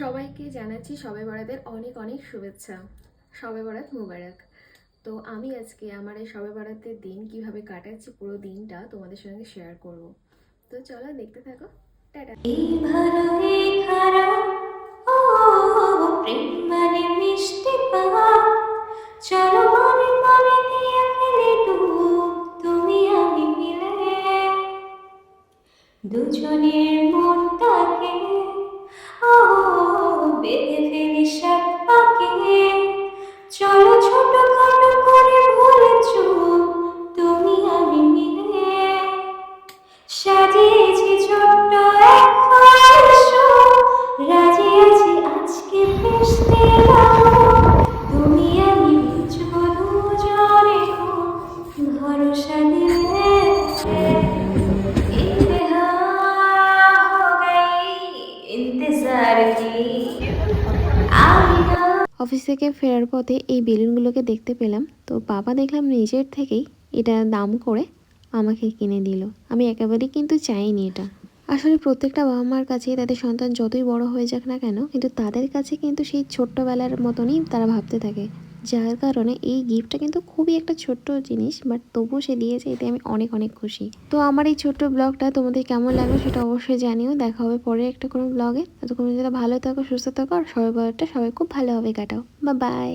সবাইকে জানাচ্ছি শবে বরাতের অনেক অনেক শুভেচ্ছা। শবে বরাত মুবারক। তো আমি আজকে আমার এই শবে বরাতের দিন কিভাবে কাটাচ্ছি পুরো দিনটা তোমাদের সঙ্গে শেয়ার করব। তো চলো দেখতে থাকো। টাটা। এই ভালো এই খারাপ, ও প্রেম মানে মিষ্টি পাপ, চলো মনে মনে দিয়ে ফেলে ডুব, তুমি আমি মিলে দুজনের মনটাকে ও বেঁধে ফেলি সাত পাকে, চলো ছোটখাটো করে ভুলে চুপ, তুমি আমি মিলে সাজিয়েছি ছোট্ট এক ফরাসো, রাজি আছি আজকে ভেস্তে যাবো, তুমি আমি বুঝবো দুজনে খুব ভরসা দিলে इंतहा हो गई इंतजार की आई ना। অফিস থেকে ফেরার পথে এই বেলুনগুলোকে দেখতে পেলাম, তো বাবা দেখলাম নিজের থেকেই এটা দাম করে আমাকে কিনে দিল। আমি একেবারেই কিন্তু চাইনি এটা। আসলে প্রত্যেকটা বাবা মার কাছেই তাদের সন্তান যতই বড় হয়ে যাক না কেন, কিন্তু তাদের কাছে কিন্তু সেই ছোট্টবেলার মতনই তারা ভাবতে থাকে। যার কারণে এই গিফটটা কিন্তু খুবই একটা ছোট্ট জিনিস, বাট তবুও সে দিয়েছে, এতে আমি অনেক অনেক খুশি। তো আমার এই ছোট্ট ব্লগটা তোমাদের কেমন লাগলো সেটা অবশ্যই জানিও। দেখা হবে পরে একটা কোনো ব্লগে। ততক্ষণ ভালো থাকো, সুস্থ থাকো, আর সবাই খুব ভালোভাবে কাটাও। বা বাই।